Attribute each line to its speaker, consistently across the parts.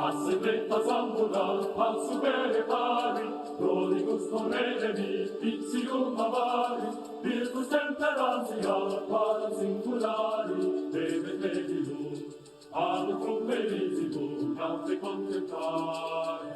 Speaker 1: Assete zambular, pasu bere pari, prodigus conredemi, ipsium avari, virtus temperantia, quadam singulari, debe credibus, ad cum felicibus, ante contemplare.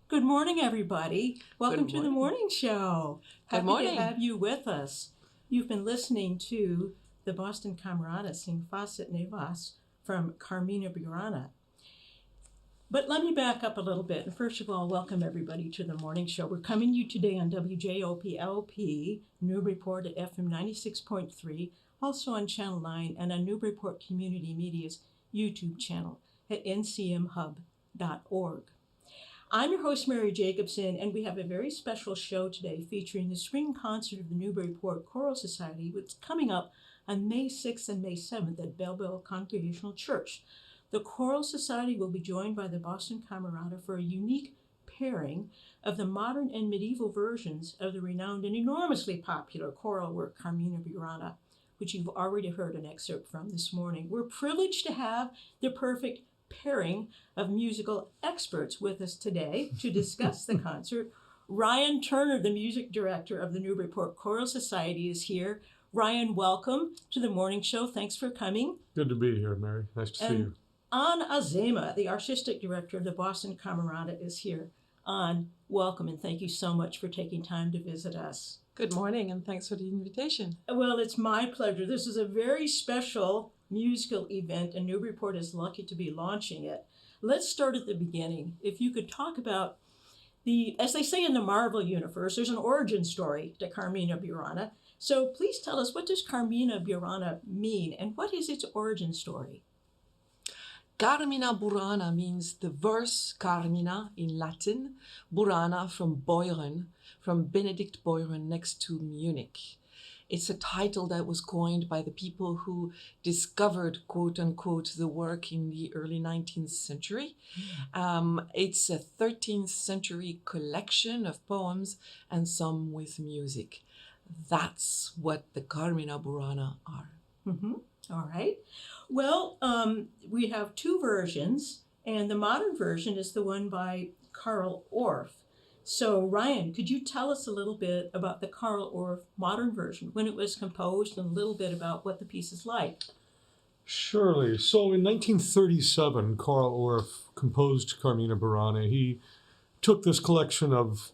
Speaker 2: Good morning, everybody. Welcome to the morning show. Happy to have you with us. You've been listening to the Boston Camerata sing Facet Nevas from Carmina Burana. But let me back up a little bit. And first of all, welcome everybody to the morning show. We're coming to you today on WJOP-LP, Newburyport at FM 96.3, also on Channel 9 and on Newburyport Community Media's YouTube channel at ncmhub.org. I'm your host, Mary Jacobsen, and we have a very special show today featuring the spring concert of the Newburyport Choral Society, which is coming up on May 6th and May 7th at Belleville Congregational Church. The Choral Society will be joined by the Boston Camerata for a unique pairing of the modern and medieval versions of the renowned and enormously popular choral work Carmina Burana, which you've already heard an excerpt from this morning. We're privileged to have the perfect pairing of musical experts with us today to discuss the concert. Ryan Turner, the music director of the Newburyport Choral Society, is here. Ryan, welcome to the morning show. Thanks for coming.
Speaker 3: Good to be here, Mary. Nice to see you.
Speaker 2: Azema, the artistic director of the Boston Camerata, is here. Welcome and thank you so much for taking time to visit us.
Speaker 4: Good morning and thanks for the invitation.
Speaker 2: Well, it's my pleasure. This is a very special musical event and Newburyport is lucky to be launching it. Let's start at the beginning. If you could talk about as they say in the Marvel universe, there's an origin story to Carmina Burana. So please tell us, what does Carmina Burana mean and what is its origin story?
Speaker 4: Carmina Burana means the verse Carmina in Latin, Burana from Beuren, from Benedict Beuren next to Munich. It's a title that was coined by the people who discovered, quote unquote, the work in the early 19th century. It's a 13th century collection of poems and some with music. That's what the Carmina Burana are.
Speaker 2: Mm-hmm. All right. Well, we have two versions, and the modern version is the one by Carl Orff. So, Ryan, could you tell us a little bit about the Carl Orff modern version, when it was composed, and a little bit about what the piece is like?
Speaker 3: Surely. So in 1937, Carl Orff composed Carmina Burana. He took this collection of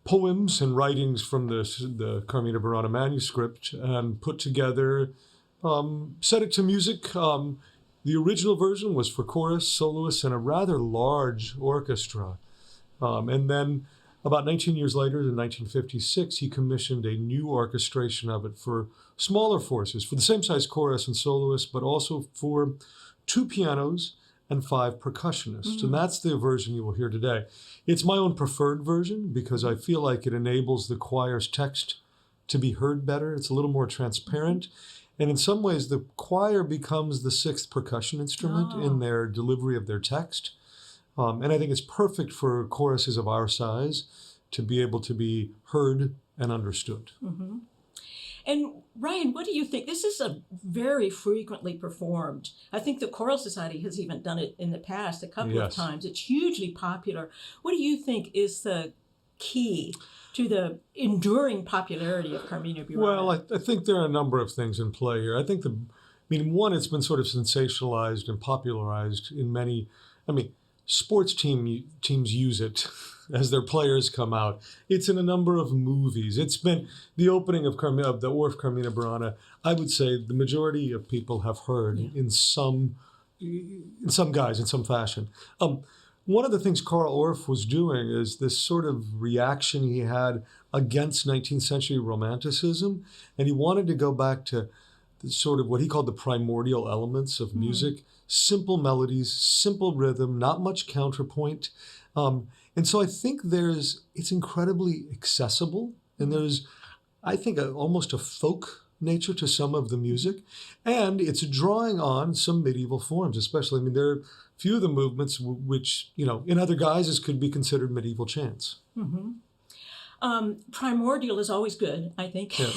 Speaker 3: poems and writings from the Carmina Burana manuscript and put together, set it to music. The original version was for chorus, soloists, and a rather large orchestra. And then about 19 years later, in 1956, he commissioned a new orchestration of it for smaller forces, for the same size chorus and soloists, but also for 2 pianos and 5 percussionists. Mm-hmm. And that's the version you will hear today. It's my own preferred version because I feel like it enables the choir's text to be heard better. It's a little more transparent. And in some ways, the choir becomes the 6th percussion instrument in their delivery of their text. And I think it's perfect for choruses of our size to be able to be heard and understood.
Speaker 2: Mm-hmm. And Ryan, what do you think? This is a very frequently performed. I think the Choral Society has even done it in the past a couple of times. It's hugely popular. What do you think is the key to the enduring popularity of Carmina Burana?
Speaker 3: Well, I think there are a number of things in play here. I think one, it's been sort of sensationalized and popularized in many, sports teams use it as their players come out. It's in a number of movies. It's been the opening of the Orff Carmina Burana. I would say the majority of people have heard in some guise, in some fashion. One of the things Carl Orff was doing is this sort of reaction he had against 19th century Romanticism, and he wanted to go back to sort of what he called the primordial elements of music, simple melodies, simple rhythm, not much counterpoint. And so I think it's incredibly accessible, and there's, I think, almost a folk nature to some of the music, and it's drawing on some medieval forms, especially. I mean, there are a few of the movements which, in other guises could be considered medieval chants.
Speaker 2: Mm-hmm. Primordial is always good, I think.
Speaker 3: Yeah.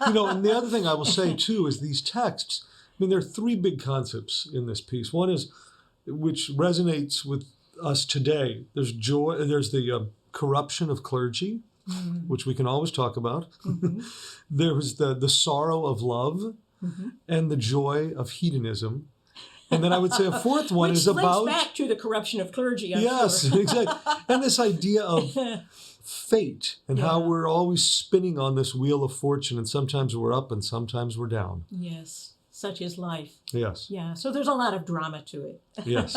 Speaker 3: And the other thing I will say, too, is these texts, I mean, there are three big concepts in this piece. One is, which resonates with us today, there's joy, there's the corruption of clergy, which we can always talk about.
Speaker 2: Mm-hmm.
Speaker 3: There was the sorrow of love, and the joy of hedonism. And then I would say a fourth one
Speaker 2: Which
Speaker 3: is about...
Speaker 2: links back to the corruption of clergy, I'm
Speaker 3: yes,
Speaker 2: sure.
Speaker 3: exactly. And this idea of fate and how we're always spinning on this wheel of fortune, and sometimes we're up and sometimes we're down.
Speaker 2: Yes, such is life.
Speaker 3: Yes.
Speaker 2: Yeah, so there's a lot of drama to it.
Speaker 3: Yes.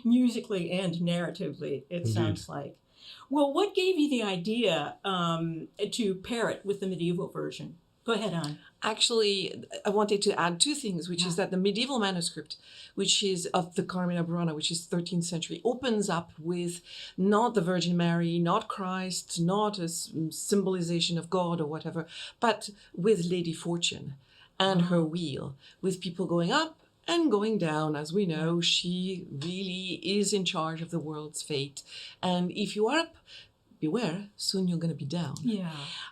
Speaker 2: Musically and narratively, it sounds like. Well, what gave you the idea to pair it with the medieval version? Go ahead, Anne.
Speaker 4: Actually, I wanted to add two things, which is that the medieval manuscript, which is of the Carmina Burana, which is 13th century, opens up with not the Virgin Mary, not Christ, not a symbolization of God or whatever, but with Lady Fortune and her wheel, with people going up and going down. As we know, she really is in charge of the world's fate. And if you are up, beware, soon you're going to be down.
Speaker 2: Yeah.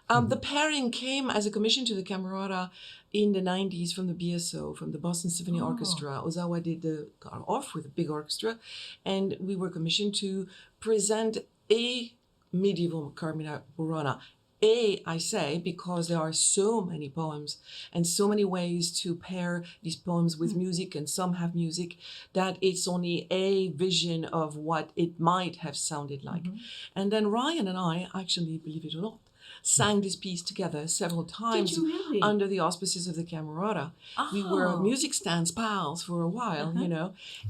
Speaker 4: The pairing came as a commission to the Camerata in the 90s from the BSO, from the Boston Symphony Orchestra. Ozawa did the Carl Orff with a big orchestra, and we were commissioned to present a medieval Carmina Burana. I say, because there are so many poems and so many ways to pair these poems with music, and some have music, that it's only a vision of what it might have sounded like. And then Ryan and I, actually, believe it or not, sang this piece together several times.
Speaker 2: Did you really?
Speaker 4: Under the auspices of the Camerata. We were music stands pals for a while,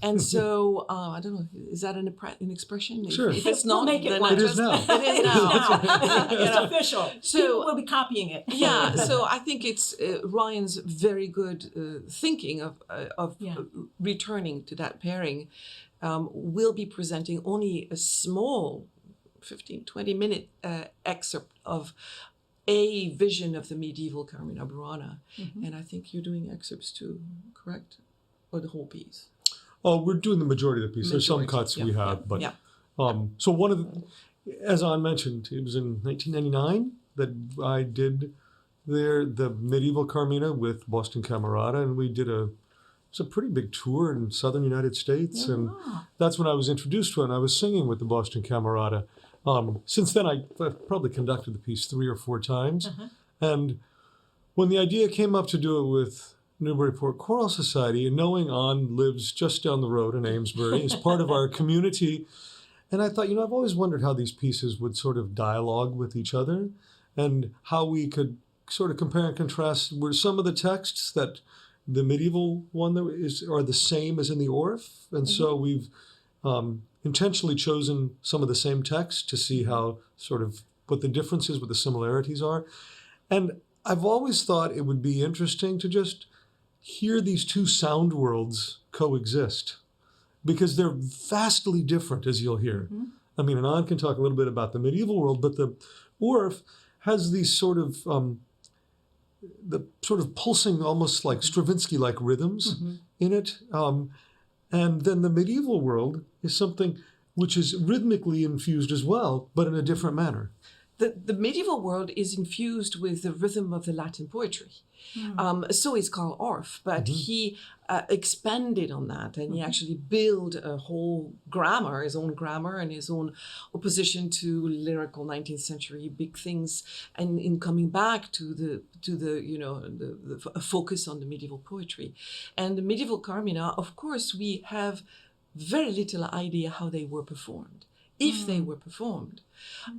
Speaker 4: And so, I don't know, is that an expression?
Speaker 3: Sure.
Speaker 4: If it's
Speaker 2: We'll
Speaker 4: not,
Speaker 2: make it
Speaker 4: then
Speaker 2: one.
Speaker 3: It is now.
Speaker 4: It is now.
Speaker 2: It's official.
Speaker 4: So-
Speaker 2: People will be copying it.
Speaker 4: Yeah, so I think it's Ryan's very good thinking of returning to that pairing. We'll be presenting only a small 15, 20-minute excerpt of a vision of the medieval Carmina Burana. And I think you're doing excerpts too, correct? Or the whole piece?
Speaker 3: Oh, we're doing the majority of the piece. There's some
Speaker 4: Majority,
Speaker 3: cuts we have, but
Speaker 4: yeah.
Speaker 3: So one of the, as Anne mentioned, it was in 1999 that I did the medieval Carmina with Boston Camerata, and we did it's a pretty big tour in southern United States, and that's when I was introduced to it, and I was singing with the Boston Camerata. Since then, I've probably conducted the piece 3 or 4 times, and when the idea came up to do it with Newburyport Choral Society, and knowing Anne lives just down the road in Amesbury, as part of our community, and I thought, I've always wondered how these pieces would sort of dialogue with each other, and how we could sort of compare and contrast. Were some of the texts that the medieval one are the same as in the Orff, and so we've intentionally chosen some of the same texts to see how sort of what the differences, what the similarities are. And I've always thought it would be interesting to just hear these two sound worlds coexist, because they're vastly different, as you'll hear. I mean, and Anne can talk a little bit about the medieval world, but the Orff has these sort of the sort of pulsing, almost like Stravinsky-like rhythms in it. And then the medieval world is something which is rhythmically infused as well, but in a different manner.
Speaker 4: The medieval world is infused with the rhythm of the Latin poetry. So is Carl Orff, but he expanded on that, and he actually built a whole grammar, his own grammar, and his own opposition to lyrical 19th century big things, and in coming back to the focus on the medieval poetry. And the medieval Carmina, of course, we have very little idea how they were performed. If they were performed.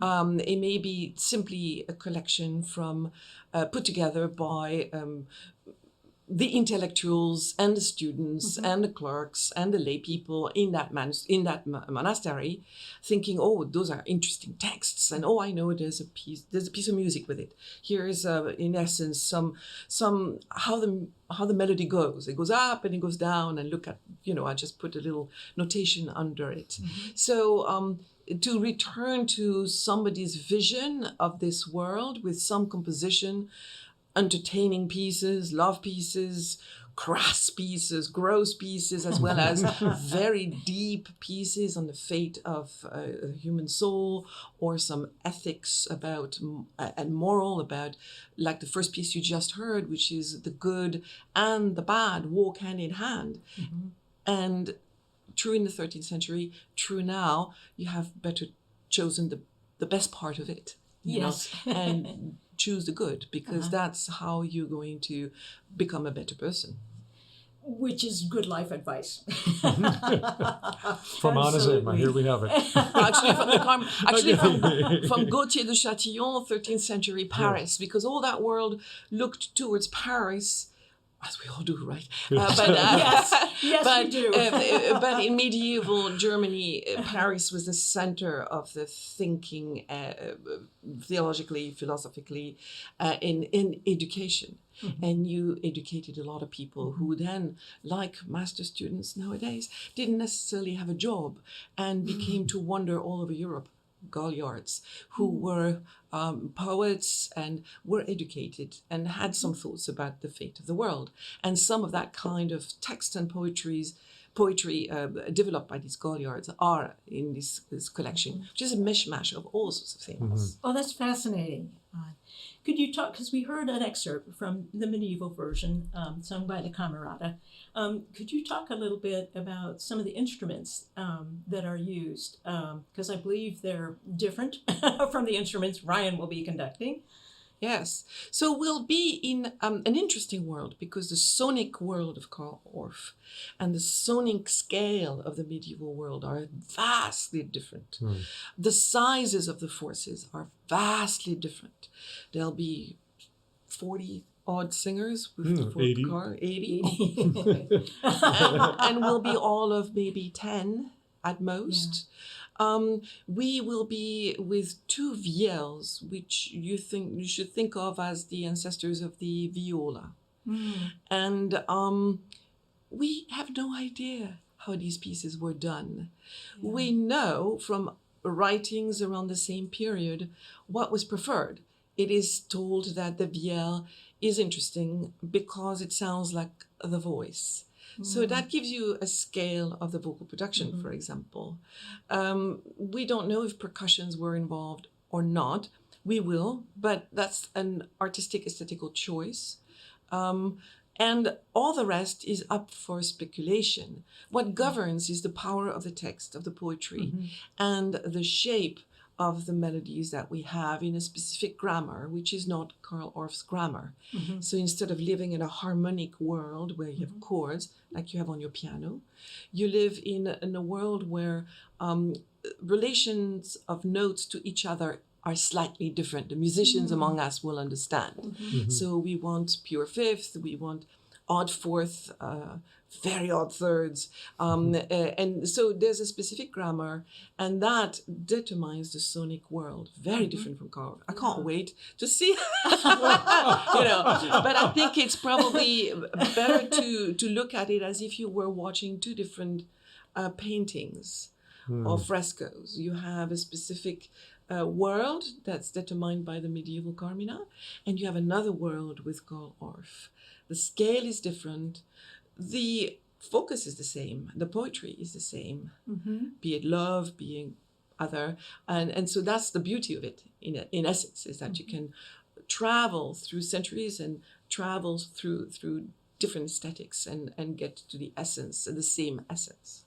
Speaker 4: It may be simply a collection from put together by the intellectuals and the students and the clerks and the lay people in that monastery, thinking, oh, those are interesting texts, and oh, I know there's a piece of music with it. Here is in essence some how the melody goes. It goes up and it goes down, and look at, I just put a little notation under it. So to return to somebody's vision of this world with some composition, entertaining pieces, love pieces, crass pieces, gross pieces, as well as very deep pieces on the fate of a human soul, or some ethics about and moral about, like the first piece you just heard, which is the good and the bad walk hand in hand. And true in the 13th century, true now, you have better chosen the best part of it. You know, and choose the good, because that's how you're going to become a better person.
Speaker 2: Which is good life advice.
Speaker 3: From Azema, here we have it.
Speaker 4: From Gautier de Châtillon, 13th century Paris, because all that world looked towards Paris, as we all do, right?
Speaker 2: Yes, we do.
Speaker 4: But in medieval Germany, Paris was the center of the thinking, theologically, philosophically, in education. And you educated a lot of people who then, like master students nowadays, didn't necessarily have a job and became to wander all over Europe. Galliards, who were poets and were educated and had some thoughts about the fate of the world. And some of that kind of text and poetry developed by these Galliards are in this collection, which is a mishmash of all sorts of things.
Speaker 2: Oh, that's fascinating. Could you talk, because we heard an excerpt from the medieval version sung by the Camerata. Could you talk a little bit about some of the instruments that are used? Because I believe they're different from the instruments Ryan will be conducting.
Speaker 4: Yes. So we'll be in an interesting world, because the sonic world of Carl Orff and the sonic scale of the medieval world are vastly different. The sizes of the forces are vastly different. There'll be 40 odd singers with the 80. And we'll be all of maybe 10 at most. We will be with two vielles, which you should think of as the ancestors of the viola. And we have no idea how these pieces were done. We know from writings around the same period what was preferred. It is told that the vielle is interesting because it sounds like the voice. So that gives you a scale of the vocal production, for example. We don't know if percussions were involved or not. We will, but that's an artistic aesthetical choice. And all the rest is up for speculation. What governs is the power of the text, of the poetry, and the shape of the melodies that we have in a specific grammar, which is not Carl Orff's grammar. So instead of living in a harmonic world where you have chords, like you have on your piano, you live in a world where relations of notes to each other are slightly different. The musicians among us will understand. So we want pure fifth, we want odd fourth, very odd thirds. And so there's a specific grammar, and that determines the sonic world. Very different from Carl. I can't wait to see, but I think it's probably better to look at it as if you were watching two different paintings or frescoes. You have a specific world that's determined by the medieval Carmina, and you have another world with Carl Orff. The scale is different. The focus is the same. The poetry is the same, be it love, being other. And so that's the beauty of it, in essence, is that you can travel through centuries and travel through different aesthetics and get to the essence, the same essence.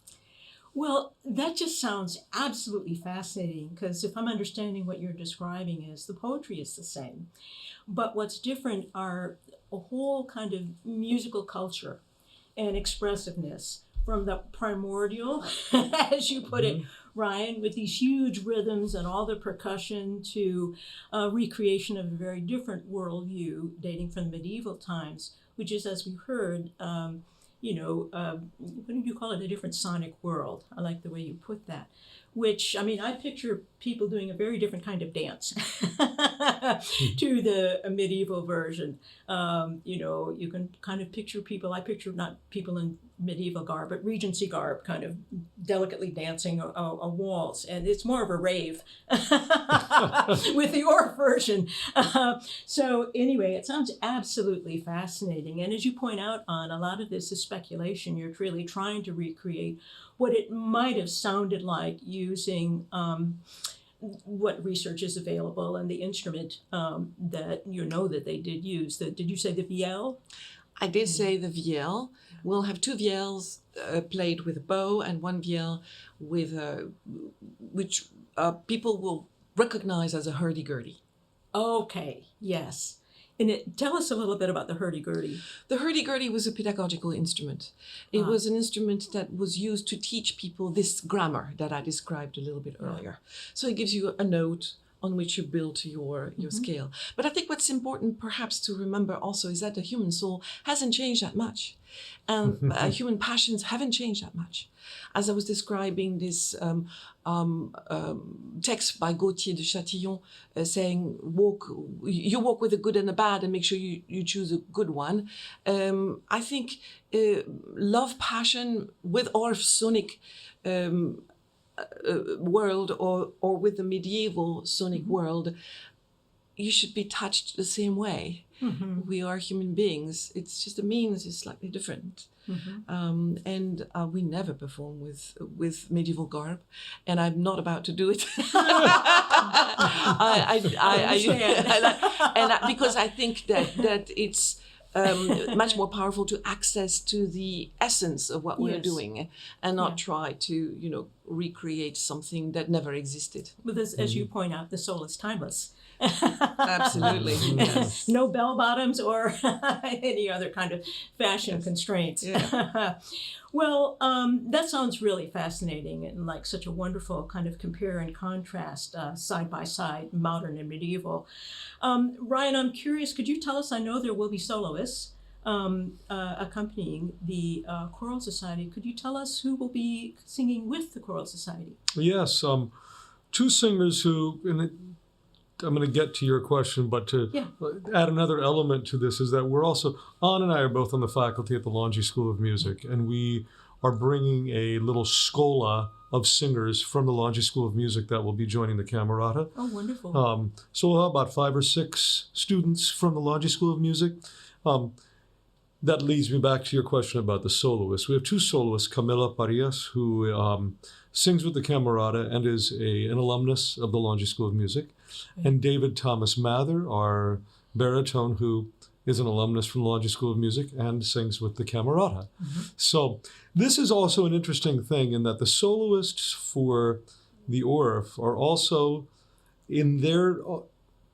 Speaker 2: Well, that just sounds absolutely fascinating, because if I'm understanding what you're describing is the poetry is the same, but what's different are a whole kind of musical culture and expressiveness, from the primordial, as you put it, Ryan, with these huge rhythms and all the percussion, to a recreation of a very different worldview dating from medieval times, which is, as we heard, what do you call it? A different sonic world. I like the way you put that. Which, I mean, I picture people doing a very different kind of dance to the medieval version. You can kind of picture people, I picture not people in medieval garb, but Regency garb, kind of delicately dancing a waltz. And it's more of a rave with the Orff version. So anyway, it sounds absolutely fascinating. And as you point out, a lot of this is speculation. You're really trying to recreate what it might have sounded like using what research is available and the instrument that that they did use. Did you say the vielle?
Speaker 4: I did say the vielle. We'll have two vielles played with a bow and one vielle with which people will recognize as a hurdy-gurdy.
Speaker 2: Okay, yes. And tell us a little bit about the hurdy-gurdy.
Speaker 4: The hurdy-gurdy was a pedagogical instrument. It was an instrument that was used to teach people this grammar that I described a little bit earlier. So it gives you a note on which you build your scale. But I think what's important perhaps to remember also is that the human soul hasn't changed that much. And human passions haven't changed that much. As I was describing this text by Gauthier de Châtillon saying, you walk with the good and the bad and make sure you choose a good one. I think love, passion with Orff's sonic world or with the medieval sonic world, you should be touched the same way. We are human beings. It's just the means is slightly different. And we never perform with medieval garb, and I'm not about to do it. Because I think that it's much more powerful to access to the essence of what we're doing, and not try to recreate something that never existed.
Speaker 2: But as you point out, the soul is timeless.
Speaker 4: Absolutely. Yes.
Speaker 2: No bell bottoms or any other kind of fashion constraints.
Speaker 4: Yeah.
Speaker 2: Well, that sounds really fascinating and like such a wonderful kind of compare and contrast side by side, modern and medieval. Ryan, I'm curious, could you tell us, I know there will be soloists accompanying the Choral Society. Could you tell us who will be singing with the Choral Society?
Speaker 3: Yes, two singers who, I'm going to get to your question, but to add another element to this is that we're also, Anne and I are both on the faculty at the Longy School of Music, and we are bringing a little schola of singers from the Longy School of Music that will be joining the Camerata.
Speaker 2: Oh, wonderful.
Speaker 3: So we'll have about 5 or 6 students from the Longy School of Music. That leads me back to your question about the soloists. We have 2 soloists, Camila Parias, who sings with the Camerata and is an alumnus of the Longy School of Music, and David Thomas Mather, our baritone, who is an alumnus from the Longy School of Music and sings with the Camerata. So this is also an interesting thing in that the soloists for the Orff are also, in their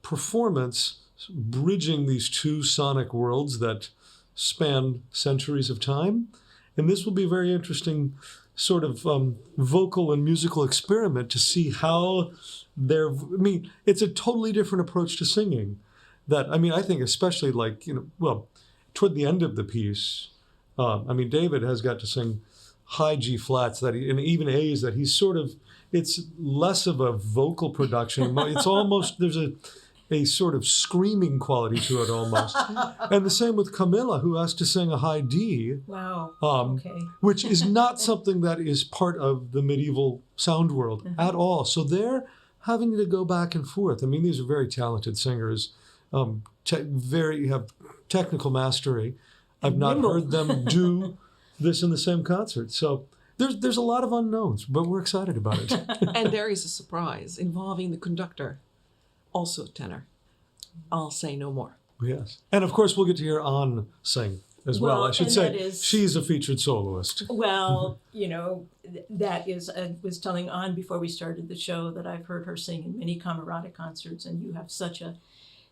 Speaker 3: performance, bridging these 2 sonic worlds that span centuries of time. And this will be a very interesting sort of vocal and musical experiment to see how it's a totally different approach to singing. I think especially toward the end of the piece, David has got to sing high G flats and even A's that he's sort of, it's less of a vocal production. It's almost, there's a sort of screaming quality to it almost. And the same with Camilla, who has to sing a high D.
Speaker 2: Wow.
Speaker 3: Which is not something that is part of the medieval sound world at all. So they're having to go back and forth. These are very talented singers, have technical mastery. I've not heard them do this in the same concert. So there's a lot of unknowns, but we're excited about it.
Speaker 4: And there is a surprise involving the conductor. Also tenor. I'll say no more.
Speaker 3: Yes. And of course, we'll get to hear Anne sing as well. I should say she's a featured soloist.
Speaker 2: Well, that is, I was telling Anne before we started the show that I've heard her sing in many Camerata concerts, and you have such a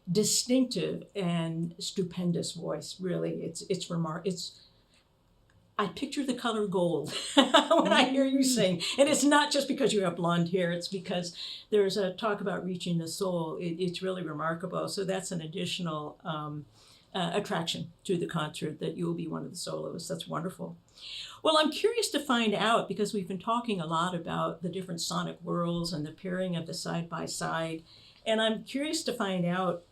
Speaker 2: distinctive and stupendous voice. Really, it's remarkable. I picture the color gold when I hear you sing. And it's not just because you have blonde hair, it's because there's a talk about reaching the soul. It's really remarkable. So that's an additional attraction to the concert that you'll be one of the soloists. That's wonderful. Well, I'm curious to find out, because we've been talking a lot about the different sonic worlds and the pairing of the side-by-side, and I'm curious to find out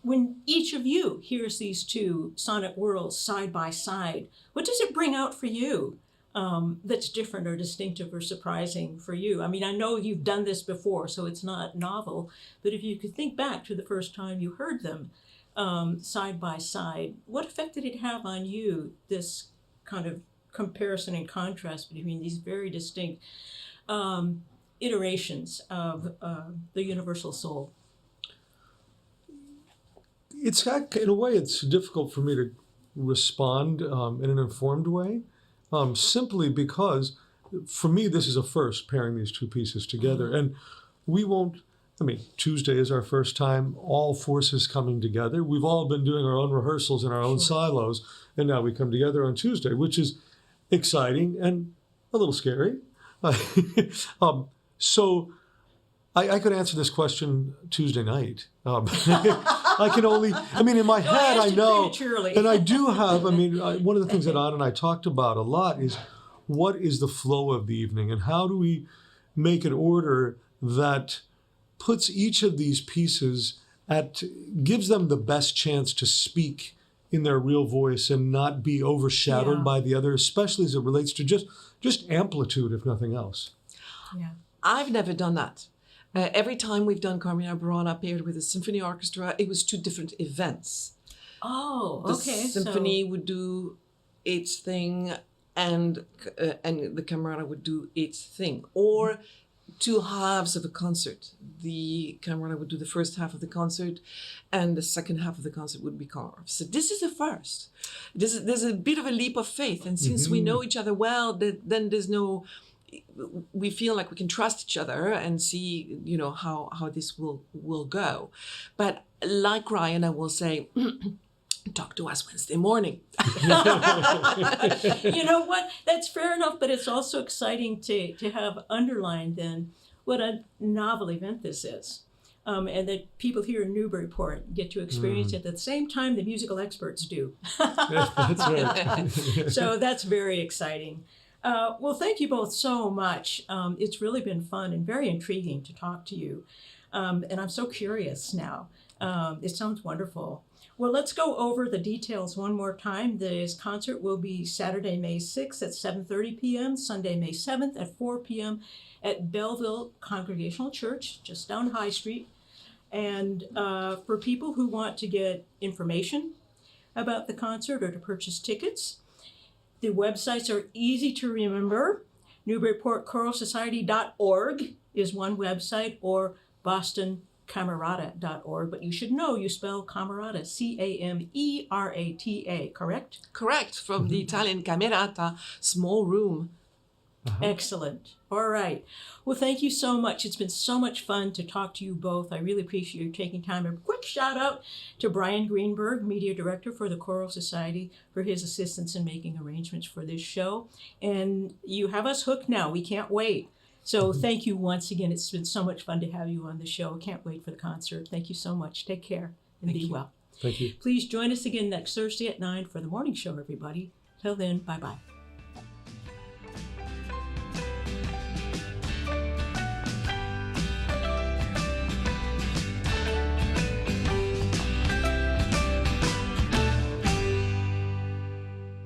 Speaker 2: when each of you hears these two sonic worlds side by side, what does it bring out for you that's different or distinctive or surprising for you? I mean, I know you've done this before, so it's not novel, but if you could think back to the first time you heard them side by side, what effect did it have on you, this kind of comparison and contrast between these very distinct iterations of the universal soul?
Speaker 3: It's in a way, it's difficult for me to respond in an informed way, simply because for me, this is a first, pairing these two pieces together. And we won't, Tuesday is our first time, all forces coming together. We've all been doing our own rehearsals in our own silos, and now we come together on Tuesday, which is exciting and a little scary. So I could answer this question Tuesday night. I can only, in my head, I know, and I do have, one of the things that Anna and I talked about a lot is what is the flow of the evening and how do we make an order that puts each of these pieces gives them the best chance to speak in their real voice and not be overshadowed by the other, especially as it relates to just amplitude, if nothing else.
Speaker 2: Yeah.
Speaker 4: I've never done that. Every time we've done Carmina Burana paired with a symphony orchestra, it was two different events.
Speaker 2: Oh, okay.
Speaker 4: The symphony would do its thing, and the Camerata would do its thing. Or two halves of a concert. The Camerata would do the first half of the concert, and the second half of the concert would be Carl Orff. So this is a first. There's a bit of a leap of faith, and since we know each other well, then there's no. We feel like we can trust each other and see, how this will go. But like Ryan, I will say, talk to us Wednesday morning.
Speaker 2: You know what? That's fair enough, but it's also exciting to have underlined then what a novel event this is. And that people here in Newburyport get to experience it at the same time the musical experts do.
Speaker 3: That's right.
Speaker 2: So that's very exciting. Well, thank you both so much. It's really been fun and very intriguing to talk to you. And I'm so curious now. It sounds wonderful. Well, let's go over the details one more time. This concert will be Saturday, May 6th at 7:30 p.m., Sunday, May 7th at 4 p.m. at Belleville Congregational Church, just down High Street. And for people who want to get information about the concert or to purchase tickets, the websites are easy to remember. NewburyportChoralSociety.org is one website, or BostonCamerata.org. But you should know you spell Camerata, Camerata, correct?
Speaker 4: Correct, from the Italian camerata, small room.
Speaker 2: Excellent. All right. Well, thank you so much. It's been so much fun to talk to you both. I really appreciate you taking time. A quick shout out to Brian Greenberg, Media Director for the Choral Society, for his assistance in making arrangements for this show. And you have us hooked now. We can't wait. So thank you once again. It's been so much fun to have you on the show. Can't wait for the concert. Thank you so much. Take care and be well.
Speaker 3: Thank you.
Speaker 2: Please join us again next Thursday at 9 for the morning show, everybody. Till then, bye-bye.